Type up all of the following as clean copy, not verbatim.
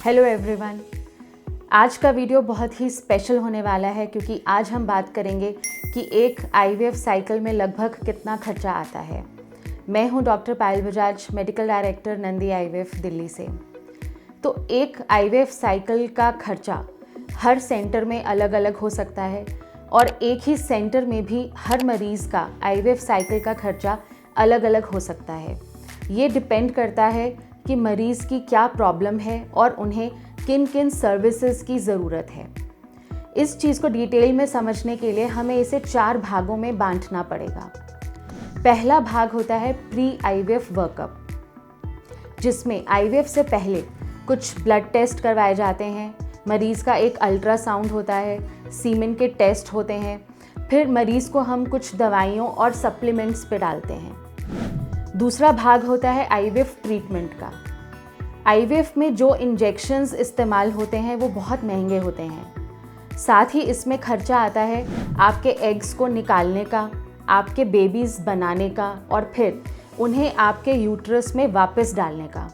Hello everyone. आज का video बहुत ही स्पेशल होने वाला है क्योंकि आज हम बात करेंगे कि एक आईवीएफ साइकिल में लगभग कितना खर्चा आता है। मैं हूं doctor Payal Bajaj, medical director Nandi IVF Delhi से। तो एक आईवीएफ साइकिल का खर्चा हर सेंटर में अलग अलग हो सकता है और एक ही सेंटर में भी हर मरीज़ का आईवीएफ साइकिल का खर्चा अलग अलग हो सकता है। ये डिपेंड करता है कि मरीज़ की क्या प्रॉब्लम है और उन्हें किन किन सर्विसेज की ज़रूरत है। इस चीज़ को डिटेल में समझने के लिए हमें इसे 4 भागों में बांटना पड़ेगा। पहला भाग होता है प्री आईवीएफ वर्कअप, जिसमें आईवीएफ से पहले कुछ ब्लड टेस्ट करवाए जाते हैं, मरीज़ का एक अल्ट्रासाउंड होता है, सीमेन के टेस्ट होते हैं, फिर मरीज़ को हम कुछ दवाइयों और सप्लीमेंट्स पे डालते हैं। दूसरा भाग होता है आईवीएफ ट्रीटमेंट का। आईवीएफ में जो इंजेक्शंस इस्तेमाल होते हैं वो बहुत महंगे होते हैं। साथ ही इसमें खर्चा आता है आपके एग्स को निकालने का, आपके बेबीज़ बनाने का और फिर उन्हें आपके यूट्रस में वापस डालने का।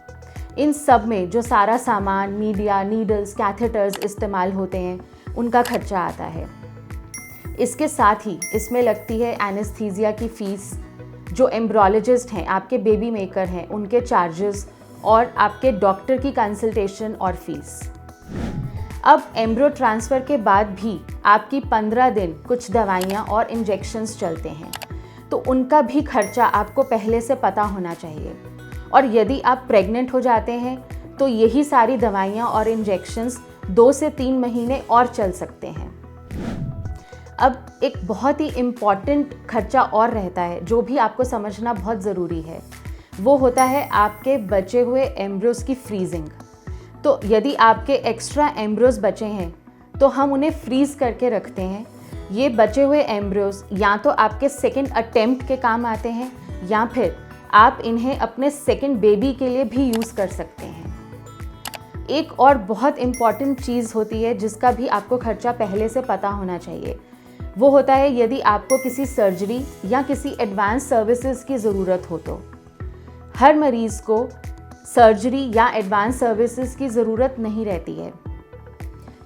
इन सब में जो सारा सामान, मीडिया, नीडल्स, कैथेटर्स इस्तेमाल होते हैं उनका खर्चा आता है। इसके साथ ही इसमें लगती है एनेस्थीसिया की फ़ीस, जो एम्ब्रोलॉजिस्ट हैं, आपके बेबी मेकर हैं, उनके चार्जेस और आपके डॉक्टर की कंसल्टेशन और फीस। अब एम्ब्रो ट्रांसफ़र के बाद भी आपकी 15 दिन कुछ दवाइयाँ और इंजेक्शन्स चलते हैं, तो उनका भी खर्चा आपको पहले से पता होना चाहिए। और यदि आप प्रेग्नेंट हो जाते हैं तो यही सारी दवाइयाँ और इंजेक्शन्स 2 से 3 महीने और चल सकते हैं। अब एक बहुत ही इम्पॉर्टेंट खर्चा और रहता है जो भी आपको समझना बहुत ज़रूरी है, वो होता है आपके बचे हुए एम्ब्रियोज की फ्रीजिंग। तो यदि आपके एक्स्ट्रा एम्ब्रियोज बचे हैं तो हम उन्हें फ्रीज़ करके रखते हैं। ये बचे हुए एम्ब्रियोज या तो आपके सेकंड अटेम्प्ट के काम आते हैं या फिर आप इन्हें अपने सेकंड बेबी के लिए भी यूज़ कर सकते हैं। एक और बहुत इम्पॉर्टेंट चीज़ होती है जिसका भी आपको खर्चा पहले से पता होना चाहिए, वो होता है यदि आपको किसी सर्जरी या किसी एडवांस सर्विसेज की ज़रूरत हो तो। हर मरीज़ को सर्जरी या एडवांस सर्विसेज की ज़रूरत नहीं रहती है।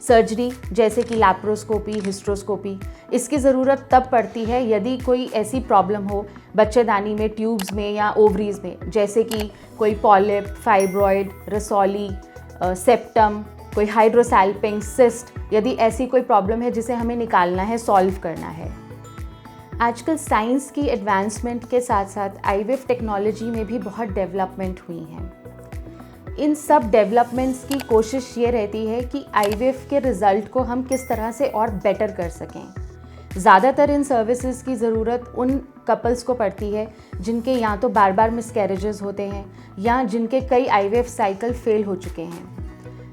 सर्जरी जैसे कि लैप्रोस्कोपी, हिस्ट्रोस्कोपी, इसकी ज़रूरत तब पड़ती है यदि कोई ऐसी प्रॉब्लम हो बच्चेदानी में, ट्यूब्स में या ओवरीज में, जैसे कि कोई पॉलिप, फाइब्रॉइड, रसौली, सेप्टम, कोई हाइड्रोसैल्पिंग, सिस्ट, यदि ऐसी कोई प्रॉब्लम है जिसे हमें निकालना है, सॉल्व करना है। आजकल साइंस की एडवांसमेंट के साथ साथ आईवीएफ टेक्नोलॉजी में भी बहुत डेवलपमेंट हुई हैं। इन सब डेवलपमेंट्स की कोशिश ये रहती है कि आईवीएफ के रिज़ल्ट को हम किस तरह से और बेटर कर सकें। ज़्यादातर इन सर्विसेज की ज़रूरत उन कपल्स को पड़ती है जिनके या तो बार बार मिसकैरेजेस होते हैं या जिनके कई आईवीएफ साइकिल फेल हो चुके हैं।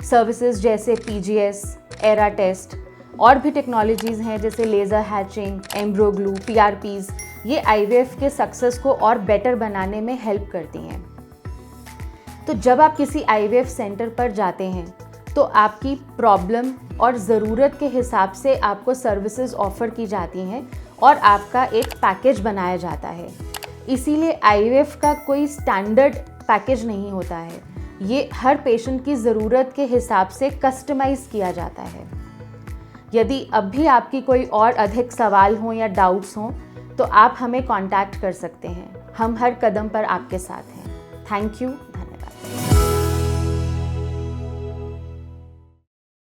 सर्विसेज जैसे पीजीएस, एरा टेस्ट और भी टेक्नोलॉजीज़ हैं जैसे लेज़र हैचिंग, एम्ब्रो ग्लू, पीआरपीज़, ये आईवीएफ के सक्सेस को और बेटर बनाने में हेल्प करती हैं। तो जब आप किसी आईवीएफ सेंटर पर जाते हैं तो आपकी प्रॉब्लम और ज़रूरत के हिसाब से आपको सर्विसेज ऑफ़र की जाती हैं और आपका एक पैकेज बनाया जाता है। इसीलिए आईवीएफ का कोई स्टैंडर्ड पैकेज नहीं होता है, ये हर पेशेंट की ज़रूरत के हिसाब से कस्टमाइज़ किया जाता है। यदि अब भी आपकी कोई और अधिक सवाल हों या डाउट्स हों तो आप हमें कांटेक्ट कर सकते हैं। हम हर कदम पर आपके साथ हैं। Thank you.